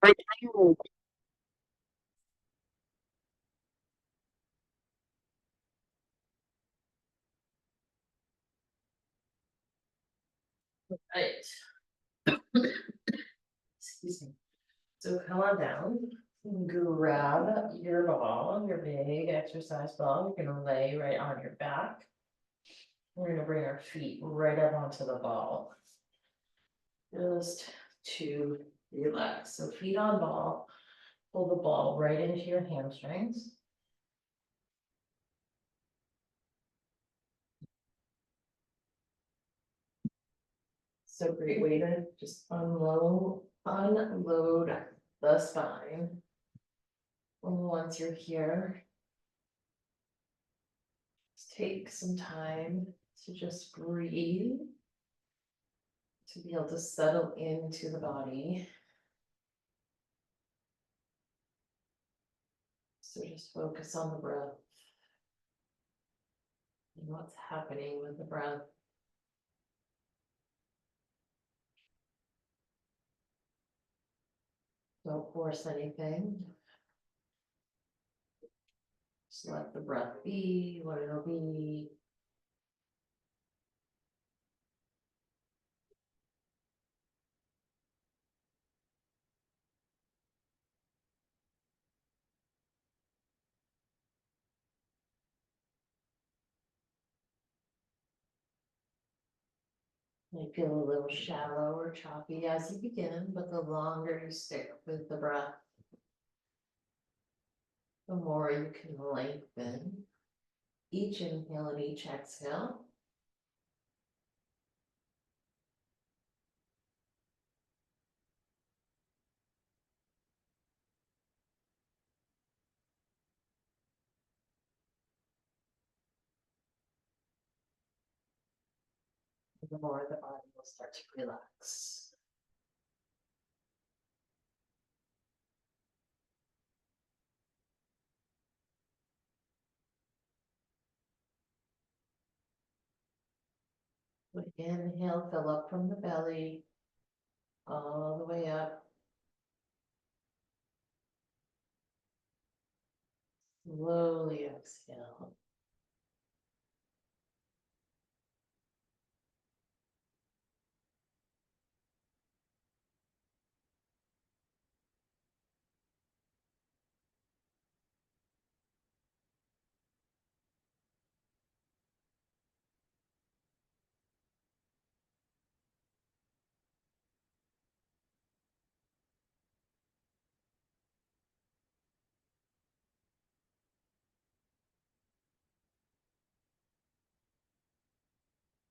Right. Excuse me. So come on down, grab your ball, your big exercise ball, you're gonna lay right on your back. We're gonna bring our feet right up onto the ball. Just to relax, so feet on ball, pull the ball right into your hamstrings. So great way to just unload the spine. Once you're here, just take some time to just breathe, to be able to settle into the body. So just focus on the breath and what's happening with the breath. Don't force anything. Just let the breath be what it'll be. Might feel a little shallow or choppy as you begin, but the longer you stick with the breath, the more you can lengthen each inhale and each exhale. The more the body will start to relax. Inhale, fill up from the belly, all the way up. Slowly exhale.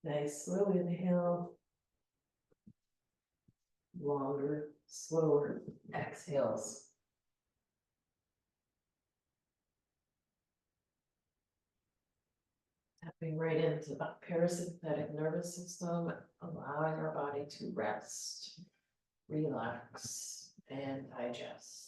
Nice, slow inhale. Longer, slower exhales. Tapping right into the parasympathetic nervous system, allowing our body to rest, relax, and digest.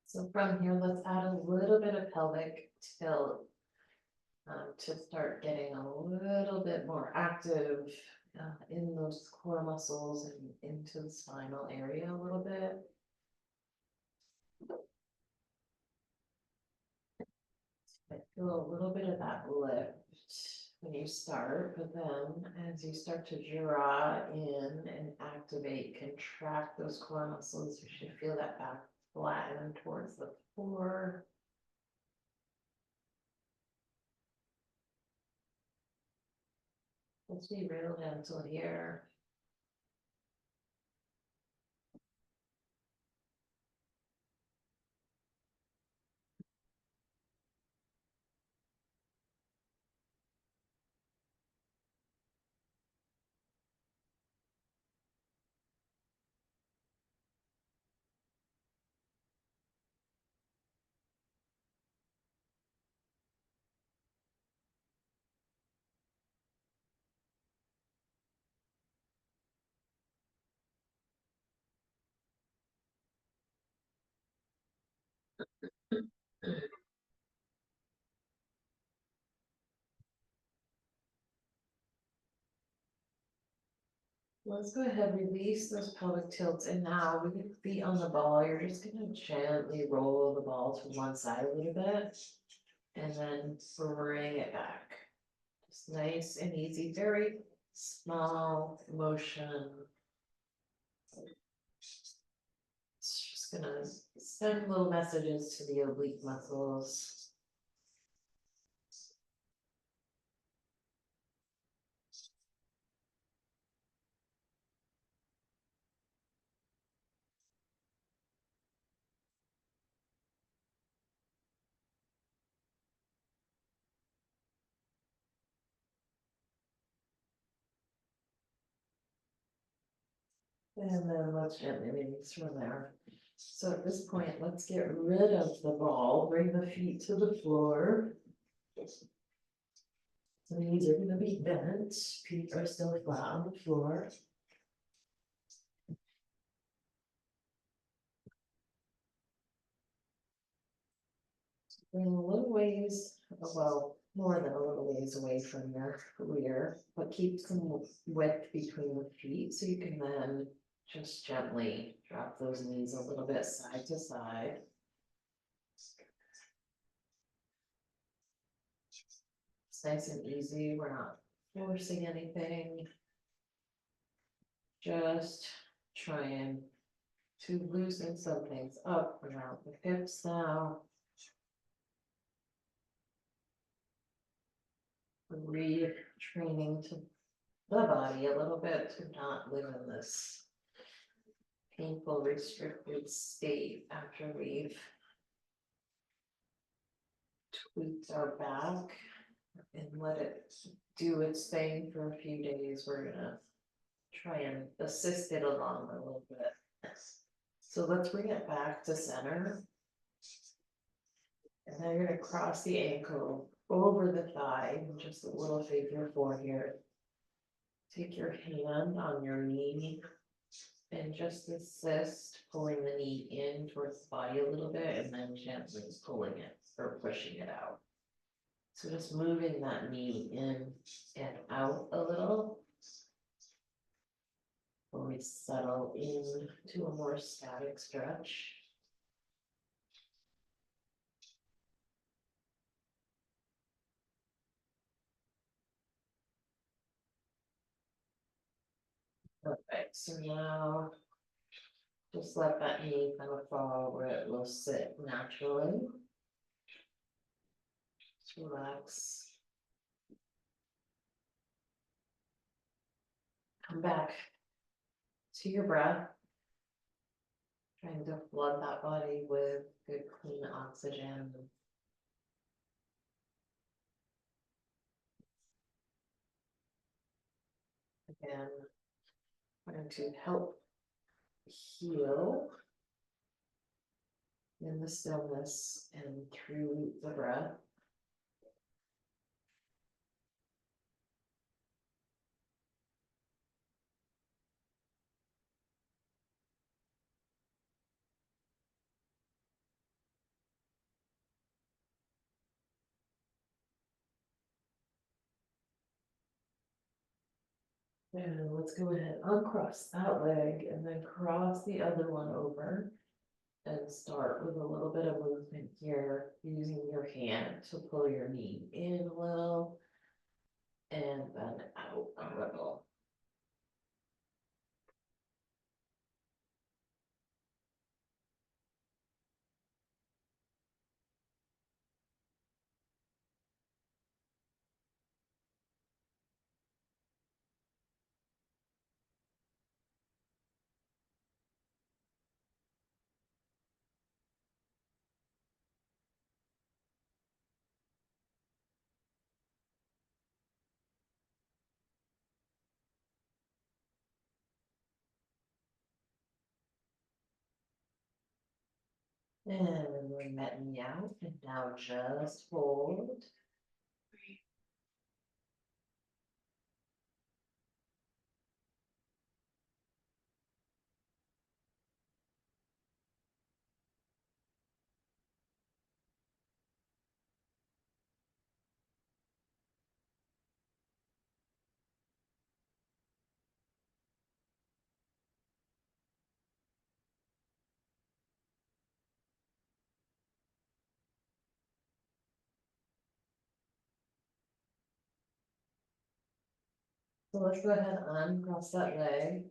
So from here, let's add a little bit of pelvic tilt to start getting a little bit more active in those core muscles and into the spinal area a little bit. I feel a little bit of that lift when you start, but then as you start to draw in and activate, contract those core muscles, you should feel that back flatten towards the floor. Let's be real gentle here. Let's go ahead, release those pelvic tilts, and now with your feet on the ball, you're just gonna gently roll the ball to one side a little bit. And then bring it back. Just nice and easy, very small motion. It's just gonna send little messages to the oblique muscles. And then let's gently release from there. So at this point, let's get rid of the ball, bring the feet to the floor. So the knees are gonna be bent, feet are still flat on the floor. Bring a little ways, well, more than a little ways away from your rear, but keep some width between the feet so you can then just gently drop those knees a little bit side to side. It's nice and easy, we're not forcing anything. Just trying to loosen some things up around the hips now. Retraining to the body a little bit to not live in this painful restricted state after we've tweaked our back and let it do its thing for a few days. We're gonna try and assist it along a little bit. So let's bring it back to center. And then you're gonna cross the ankle over the thigh, just a little figure four here. Take your hand on your knee and just assist pulling the knee in towards the body a little bit and then gently pulling it or pushing it out. So just moving that knee in and out a little. When we settle in to a more static stretch. Perfect, so now just let that knee kind of fall where it will sit naturally. Just relax. Come back to your breath. Trying to flood that body with good clean oxygen. Again, trying to help heal in the stillness and through the breath. And let's go ahead, uncross that leg and then cross the other one over. And start with a little bit of movement here, using your hand to pull your knee in a little. And then out a little. And we're letting out, and now just hold. So let's go ahead and uncross that leg.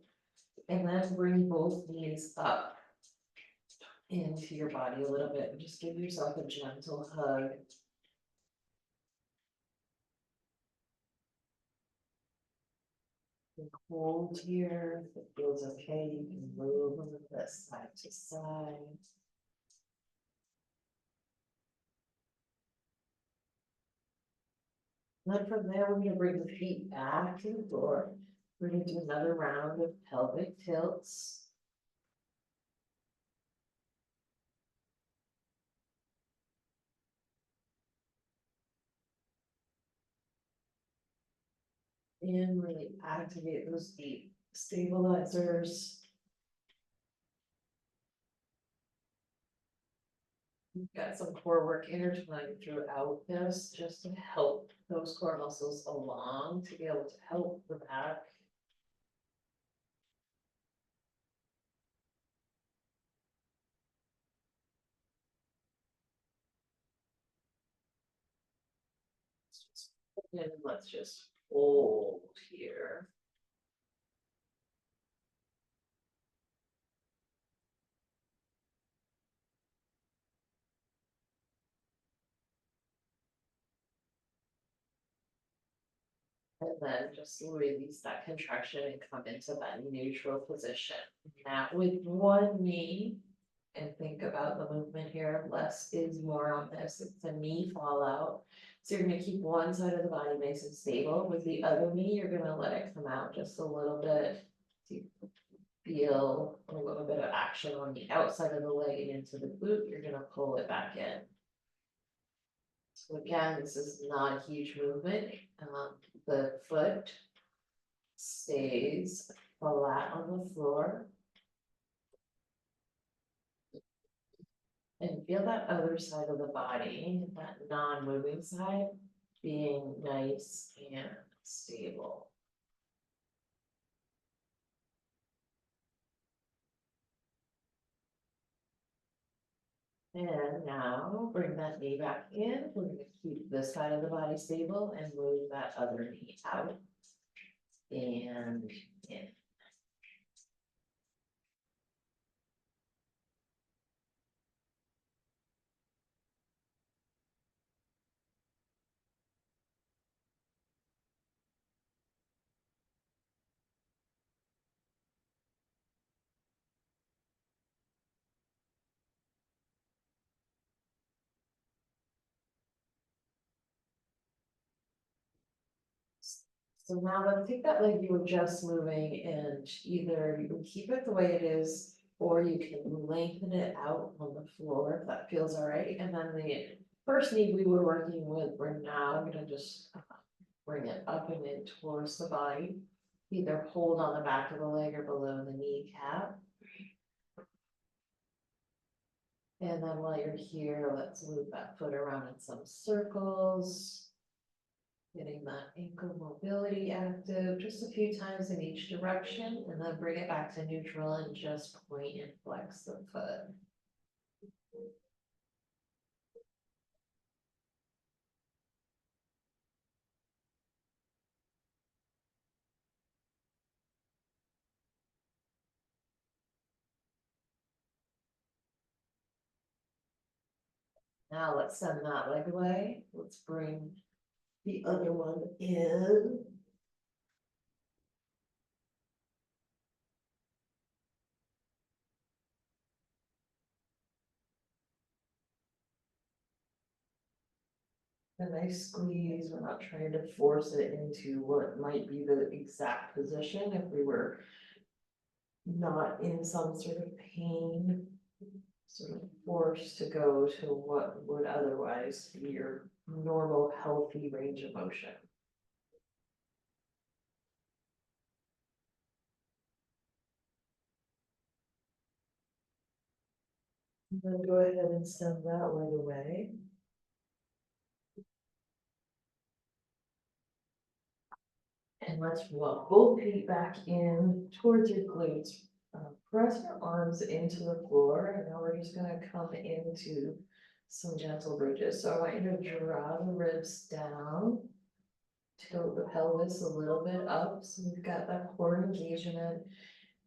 And then bring both knees up into your body a little bit and just give yourself a gentle hug. And hold here. If it feels okay, you can move a little bit side to side. And then from there, we're going to bring the feet back to the floor. We're going to do another round of pelvic tilts. And really activate those deep stabilizers. We've got some core work intertwined throughout this, just to help those core muscles along, to be able to help the back. And let's just hold here. And then just release that contraction and come into that neutral position. Now with one knee, and think about the movement here, less is more on this, it's a knee fallout. So you're gonna keep one side of the body nice and stable, with the other knee, you're gonna let it come out just a little bit. So you feel a little bit of action on the outside of the leg and into the glute, you're gonna pull it back in. So again, this is not a huge movement, the foot stays flat on the floor. And feel that other side of the body, that non-moving side, being nice and stable. And now bring that knee back in. We're going to keep this side of the body stable and move that other knee out and in. So now let's take that leg you were just moving, and either you can keep it the way it is, or you can lengthen it out on the floor if that feels all right. And then the first knee we were working with, we're now gonna just bring it up and in towards the body. Either hold on the back of the leg or below the kneecap. And then while you're here, let's move that foot around in some circles. Getting that ankle mobility active just a few times in each direction, and then bring it back to neutral and just point and flex the foot. Now let's send that leg away. Let's bring the other one in. A nice squeeze. We're not trying to force it into what might be the exact position if we were not in some sort of pain, sort of forced to go to what would otherwise be your normal, healthy range of motion. Then go ahead and send that leg away. And let's walk both feet back in towards your glutes. Press your arms into the floor, and now we're just gonna come into some gentle bridges. So I want you to draw the ribs down, tilt the pelvis a little bit up, so we've got that core engagement.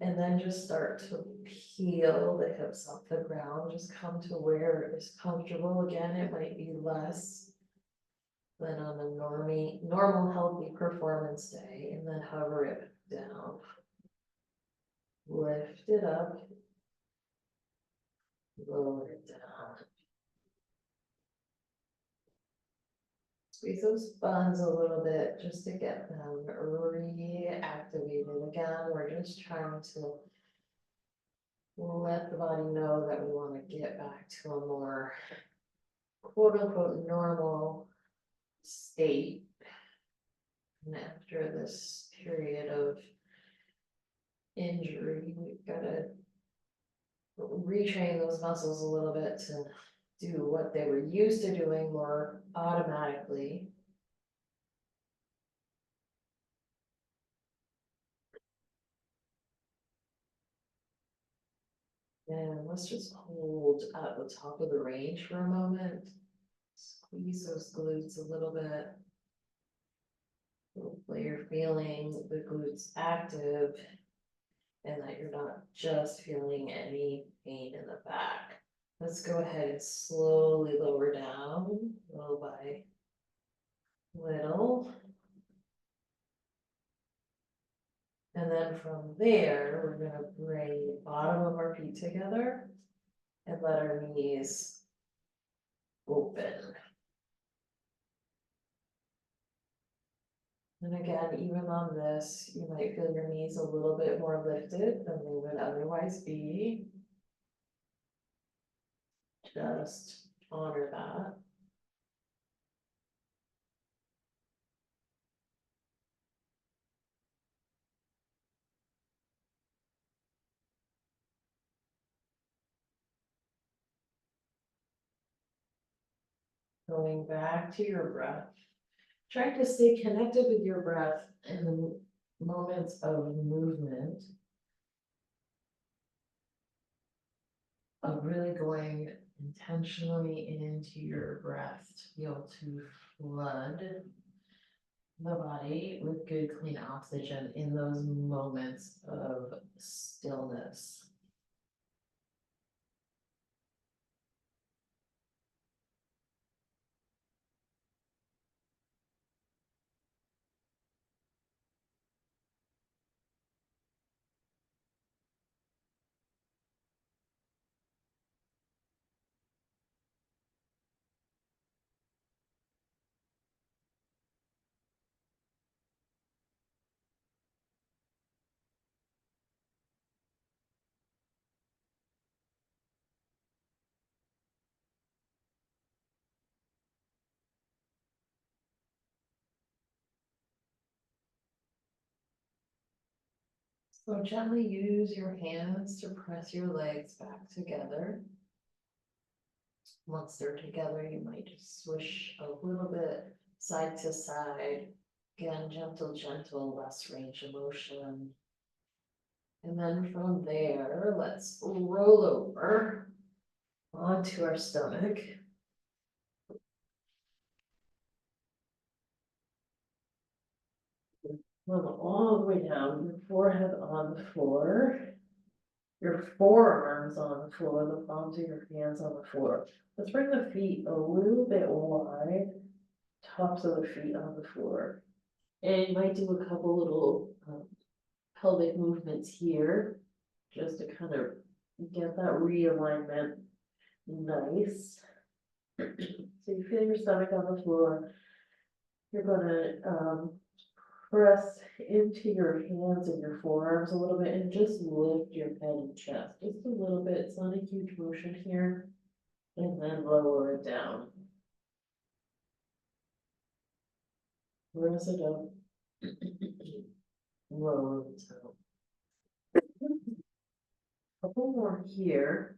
And then just start to peel the hips off the ground, just come to where it is comfortable. Again, it might be less than on a normal healthy performance day, and then hover it down. Lift it up. Lower it down. Squeeze those buns a little bit just to get them reactivated again. We're just trying to let the body know that we want to get back to a more quote unquote normal state. And after this period of injury, we've got to retrain those muscles a little bit to do what they were used to doing more automatically. And let's just hold at the top of the range for a moment. Squeeze those glutes a little bit. Hopefully you're feeling the glutes active and that you're not just feeling any pain in the back. Let's go ahead and slowly lower down, little by little. And then from there, we're gonna bring the bottom of our feet together and let our knees open. And again, even on this, you might feel your knees a little bit more lifted than they would otherwise be. Just honor that. Going back to your breath. Trying to stay connected with your breath in the moments of movement. Of really going intentionally into your breath to be able to flood the body with good clean oxygen in those moments of stillness. So gently use your hands to press your legs back together. Once they're together, you might just swish a little bit side to side. Again, gentle, less range of motion. And then from there, let's roll over onto our stomach. Level all the way down, your forehead on the floor. Your forearms on the floor, the palms of your hands on the floor. Let's bring the feet a little bit wide, tops of the feet on the floor. And you might do a couple little pelvic movements here, just to kind of get that realignment nice. So you feel your stomach on the floor. You're gonna press into your hands and your forearms a little bit and just lift your head and chest just a little bit. It's not a huge motion here. And then lower it down. Press it up. Lower it down. Couple more here.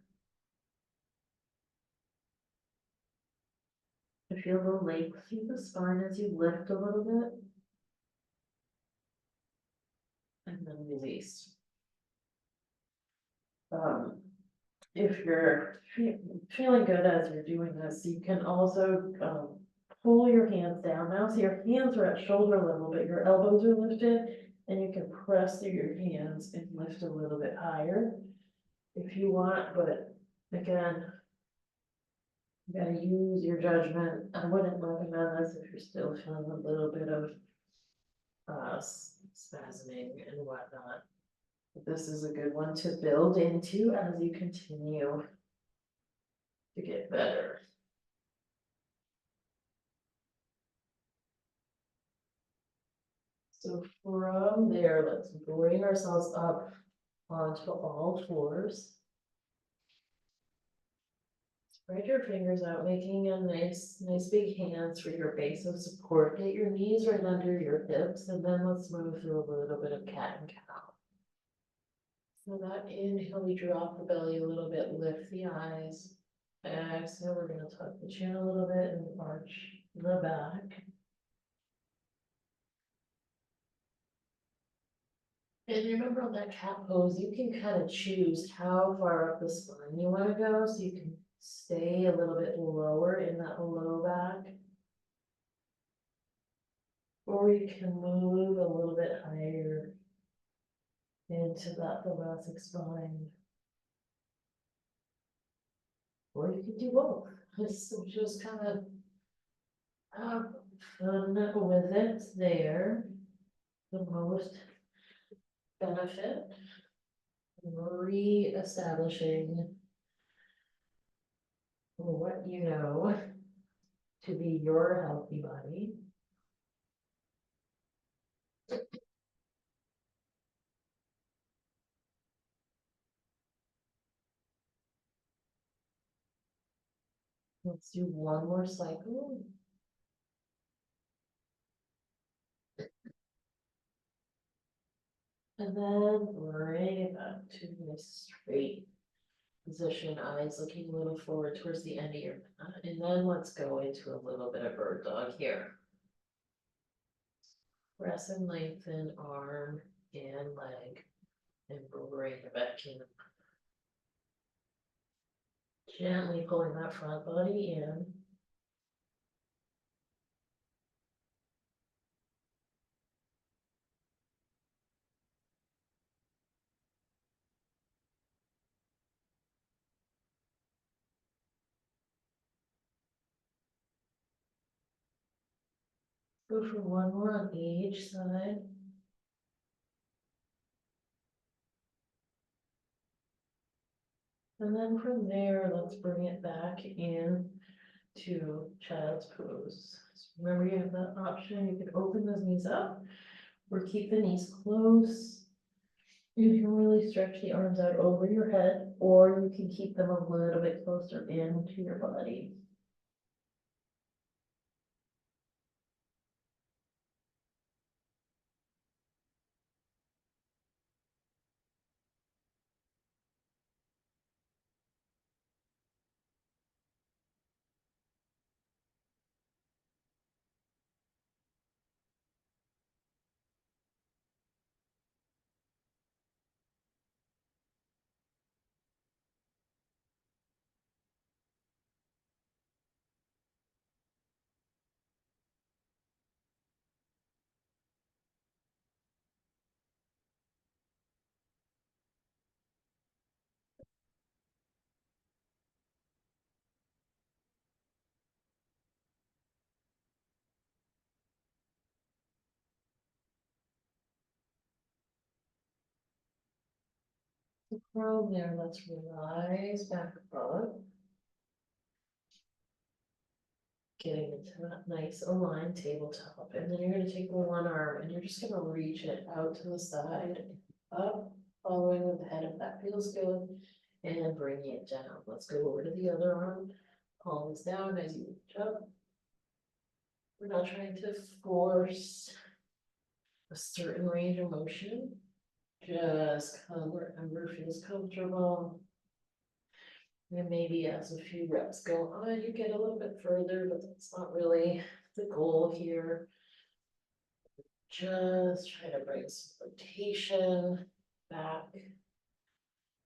I feel the length through the spine as you lift a little bit. And then release. If you're feeling good as you're doing this, you can also pull your hands down now, so your hands are at shoulder level, but your elbows are lifted. And you can press through your hands and lift a little bit higher if you want, but again. You gotta use your judgment. I wouldn't recommend this if you're still feeling a little bit of spasming and whatnot. But this is a good one to build into as you continue to get better. So from there, let's bring ourselves up onto all fours. Spread your fingers out, making a nice big hands for your base of support. Get your knees right under your hips, and then let's move through a little bit of cat and cow. So that inhale, we drop the belly a little bit, lift the eyes. Exhale, we're gonna tuck the chin a little bit and arch the back. And remember on that cat pose, you can kind of choose how far up the spine you want to go, so you can stay a little bit lower in that low back. Or you can move a little bit higher into that thoracic spine. Or you can do both. Just kind of have fun with it there. The most benefit. Re-establishing what you know to be your healthy body. Let's do one more cycle. And then bring it back to a straight position, eyes looking a little forward towards the end of your mat. And then let's go into a little bit of bird dog here. Press and lengthen arm and leg and bring it back in. Gently pulling that front body in. Go for one more on each side. And then from there, let's bring it back in to child's pose. So remember, you have that option. You can open those knees up or keep the knees close. You can really stretch the arms out over your head, or you can keep them a little bit closer into your body. From there, let's rise back up. Getting into that nice aligned tabletop, and then you're gonna take one arm and you're just gonna reach it out to the side, up, following with the head if that feels good, and bringing it down. Let's go over to the other arm, palms down as you reach up. We're not trying to force a certain range of motion, just come wherever feels comfortable. And maybe as a few reps go on, you get a little bit further, but that's not really the goal here. Just try to bring some rotation back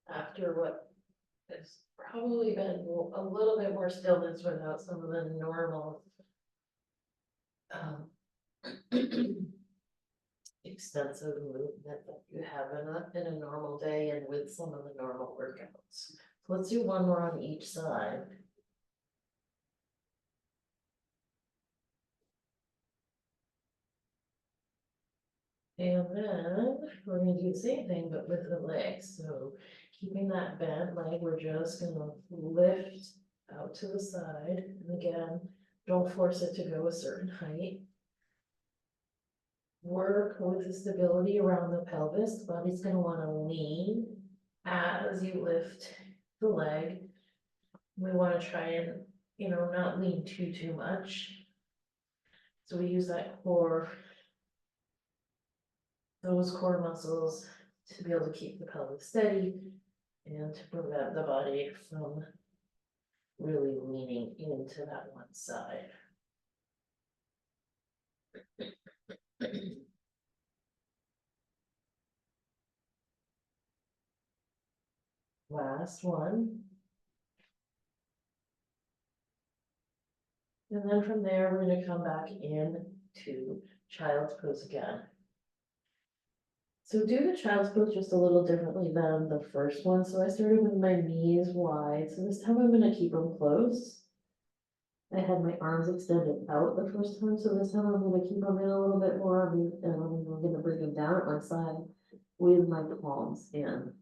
after what has probably been a little bit more stillness without some of the normal um, extensive movement that you have in a normal day and with some of the normal workouts. Let's do one more on each side. And then we're gonna do the same thing, but with the legs, so keeping that bent leg, we're just gonna lift out to the side, and again, don't force it to go a certain height. Work with the stability around the pelvis, the body's gonna wanna lean as you lift the leg. We wanna try and, not lean too much. So we use that core, those core muscles to be able to keep the pelvis steady and to prevent the body from really leaning into that one side. Last one. And then from there, we're gonna come back in to child's pose again. So do the child's pose just a little differently than the first one. So I started with my knees wide. So this time I'm gonna keep them close. I had my arms extended out the first time, so this time I'm gonna keep them in a little bit more, and I'm gonna bring them down at my side with my palms in.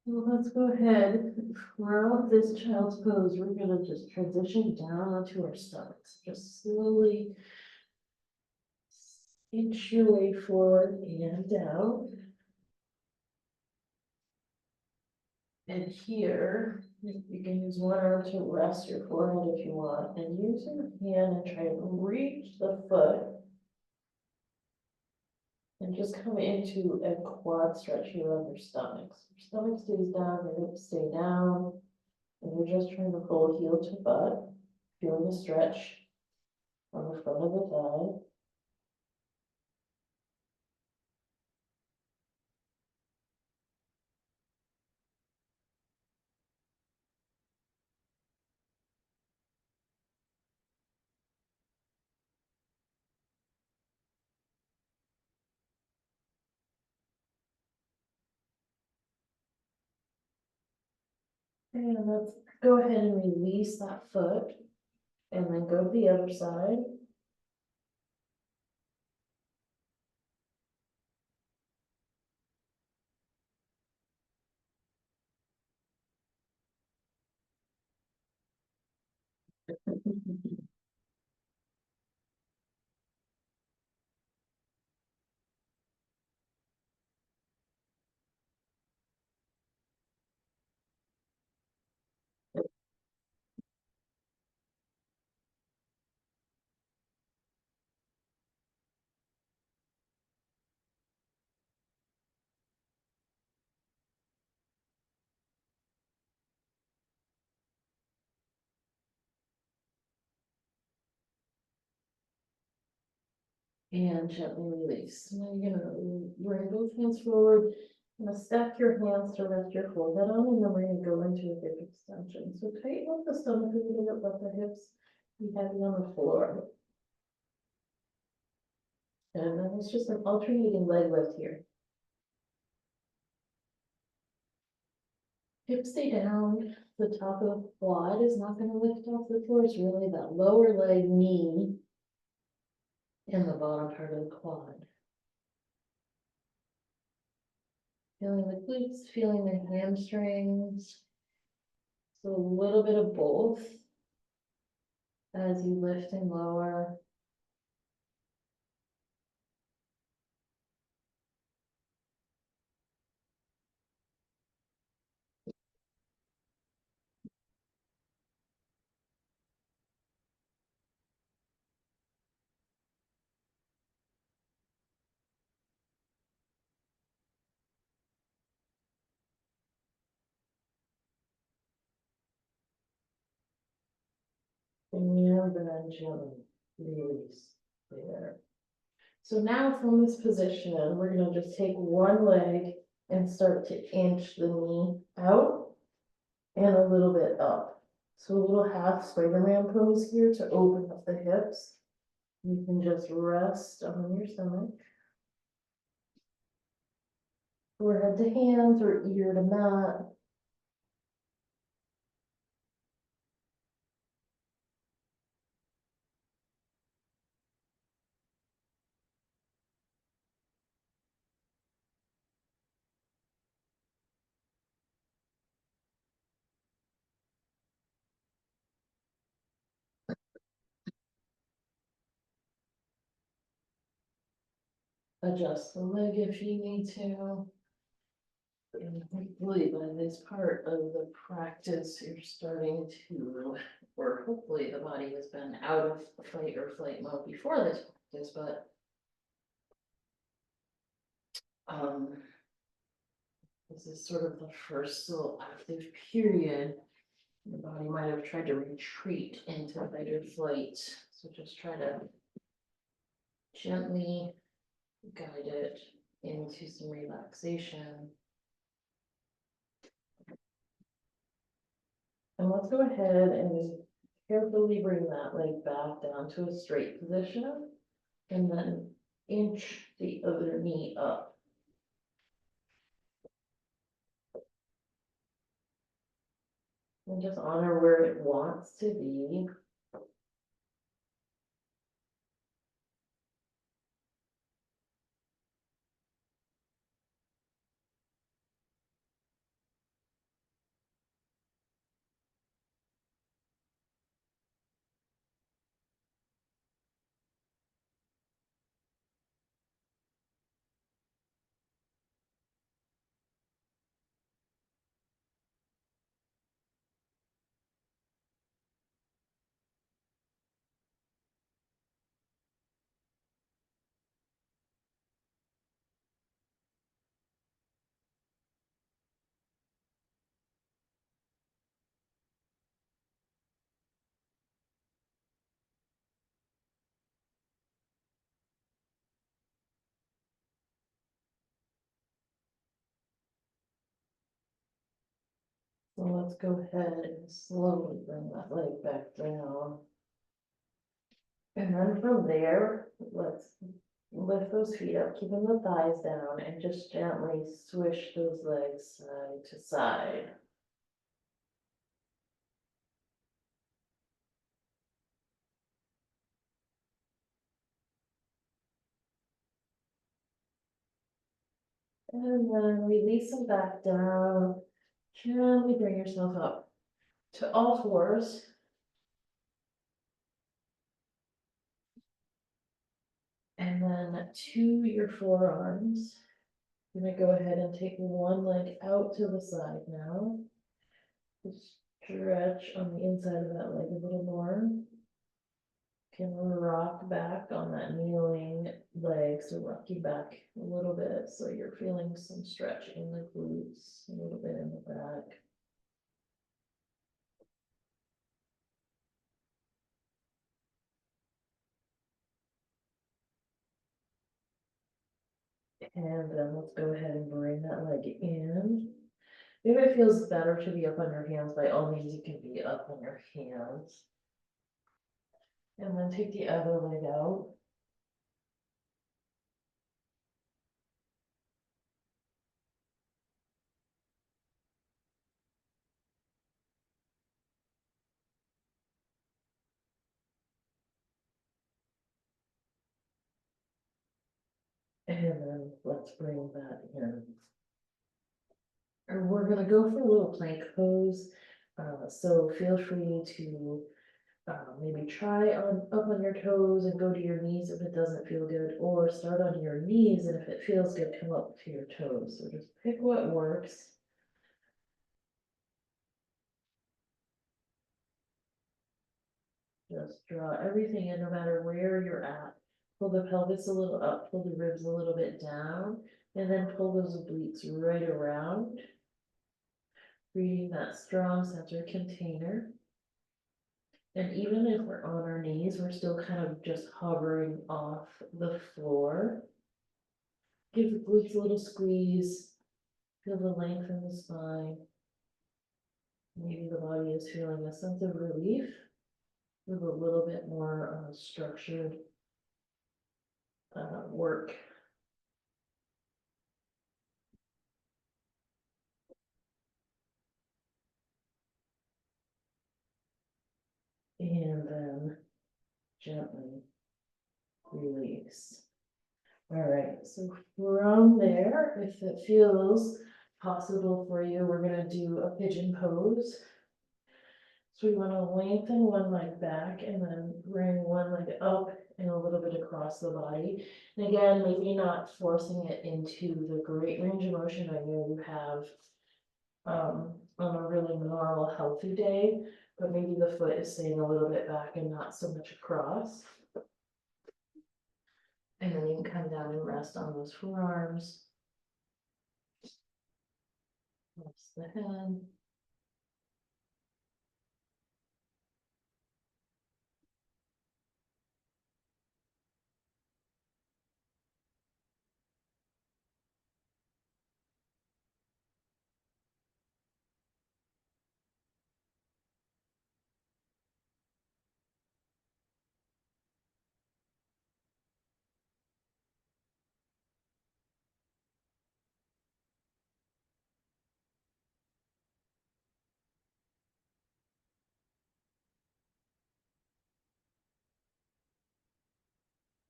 Well, let's go ahead, from this child's pose, we're gonna just transition down onto our stomachs, just slowly inch your way forward and down. And here, you can use one arm to rest your forehead if you want, and use your hand and try to reach the foot. And just come into a quad stretch here on your stomachs. Your stomach stays down, your hips stay down. And you're just trying to pull heel to butt, feeling the stretch on the front of the thigh. And let's go ahead and release that foot. And then go to the other side. And gently release. Now you're gonna bring both hands forward. You're gonna stack your hands to rest your forehead on, and then we're gonna go into a hip extension. So tighten up the stomach a little bit, let the hips be heavy on the floor. And then it's just an alternating leg lift here. Hips stay down, the top of the quad is not gonna lift off the floor, it's really that lower leg knee and the bottom part of the quad. Feeling the glutes, feeling the hamstrings. So a little bit of both as you lift and lower. And then gently release there. So now from this position, we're gonna just take one leg and start to inch the knee out and a little bit up. So a little half Spider-Man pose here to open up the hips. You can just rest on your stomach. Forehead to hands or ear to mat. Adjust the leg if you need to. And hopefully by this part of the practice, you're starting to, or hopefully the body has been out of fight or flight mode before this practice, but this is sort of the first little active period. The body might have tried to retreat into fight or flight, so just try to gently guide it into some relaxation. And let's go ahead and carefully bring that leg back down to a straight position and then inch the other knee up. And just honor where it wants to be. So let's go ahead and slowly bring that leg back down. And then from there, let's lift those feet up, keeping the thighs down, and just gently swish those legs side to side. And then release them back down. Gently bring yourself up to all fours. And then to your forearms. You're gonna go ahead and take one leg out to the side now. Just stretch on the inside of that leg a little more. Can rock back on that kneeling leg, so rock you back a little bit, so you're feeling some stretch in the glutes, a little bit in the back. And then let's go ahead and bring that leg in. If it feels better to be up on your hands, by all means, you can be up on your hands. And then take the other leg out. And then let's bring that in. And we're gonna go for a little plank pose. So feel free to maybe try up on your toes and go to your knees if it doesn't feel good, or start on your knees and if it feels good, come up to your toes. So just pick what works. Just draw everything in, no matter where you're at. Pull the pelvis a little up, pull the ribs a little bit down, and then pull those obliques right around. Creating that strong center container. And even if we're on our knees, we're still kind of just hovering off the floor. Give the glutes a little squeeze, feel the length in the spine. Maybe the body is feeling a sense of relief with a little bit more structured work. And then gently release. All right, so from there, if it feels possible for you, we're gonna do a pigeon pose. So we wanna lengthen one leg back and then bring one leg up and a little bit across the body. And again, maybe not forcing it into the great range of motion I know you have on a really normal, healthy day, but maybe the foot is staying a little bit back and not so much across. And then you can come down and rest on those forearms. Rest the head.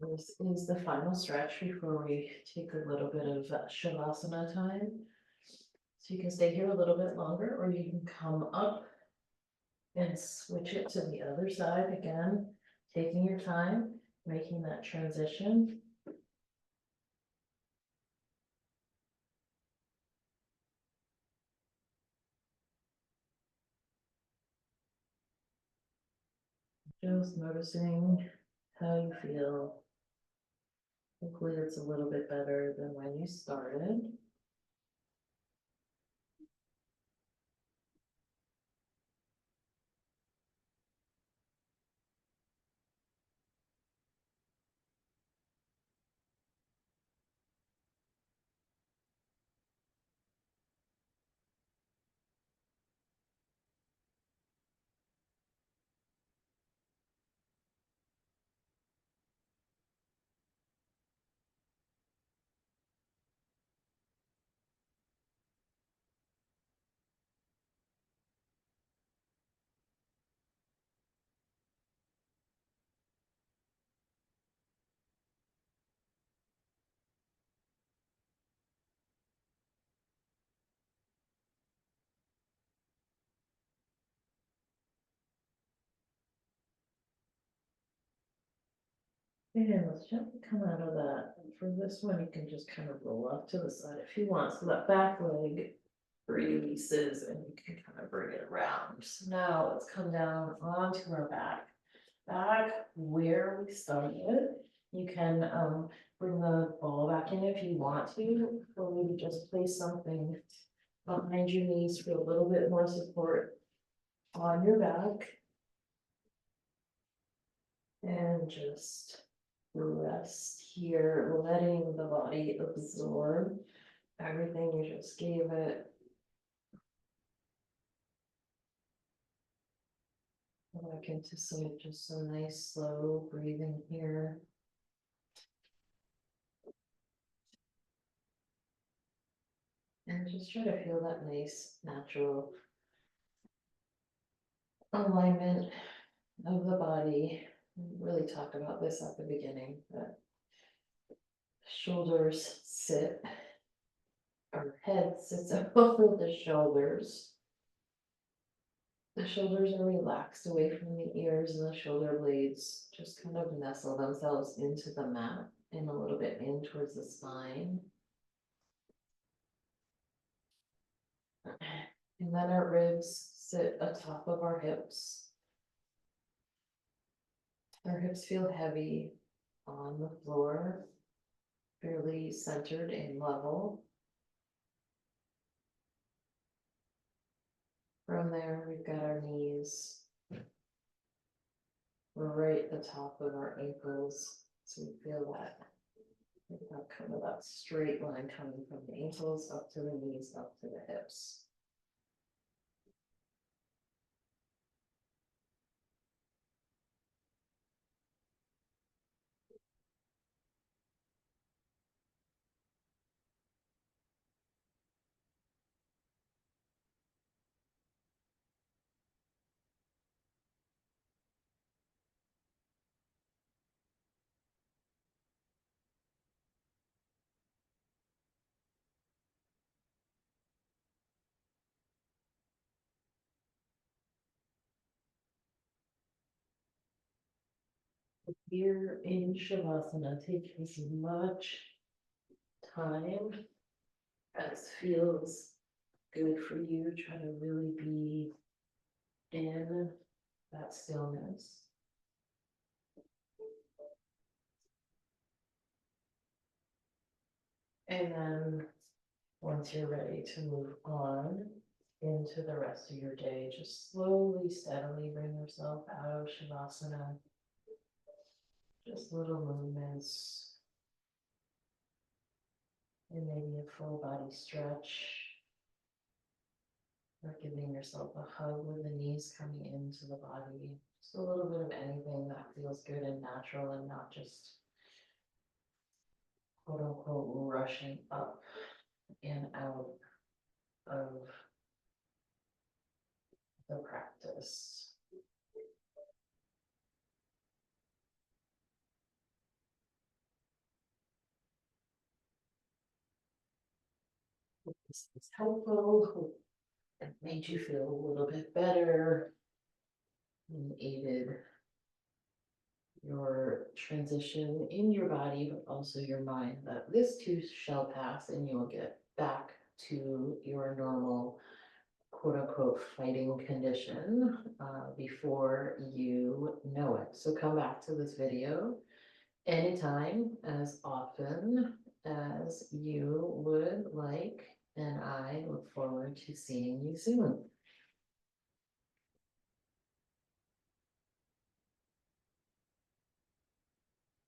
This is the final stretch before we take a little bit of Shavasana time. So you can stay here a little bit longer, or you can come up and switch it to the other side again, taking your time, making that transition. Just noticing how you feel. Hopefully it's a little bit better than when you started. And let's gently come out of that. And for this one, you can just kind of roll off to the side if you want. So that back leg releases and you can kind of bring it around. So now let's come down onto our back. Back where we started. You can bring the ball back in if you want to, or maybe just place something behind your knees for a little bit more support on your back. And just rest here, letting the body absorb everything you just gave it. Back into some nice slow breathing here. And just try to feel that nice natural alignment of the body. We really talk about this at the beginning, but shoulders sit, our head sits over the shoulders. The shoulders are relaxed away from the ears, and the shoulder blades just kind of nestle themselves into the mat and a little bit in towards the spine. And then our ribs sit atop of our hips. Our hips feel heavy on the floor, fairly centered and level. From there, we've got our knees right at the top of our ankles, so we feel that. That kind of that straight line coming from the ankles up to the knees, up to the hips. Here in Shavasana, take as much time as feels good for you. Try to really be in that stillness. And then once you're ready to move on into the rest of your day, just slowly, steadily bring yourself out of Shavasana. Just little movements. And maybe a full body stretch. Or giving yourself a hug with the knees coming into the body. Just a little bit of anything that feels good and natural and not just quote unquote rushing up and out of the practice. Hope this is helpful. Hope it made you feel a little bit better and aided your transition in your body, but also your mind, that this too shall pass and you will get back to your normal quote unquote fighting condition before you know it. So come back to this video anytime, as often as you would like, and I look forward to seeing you soon.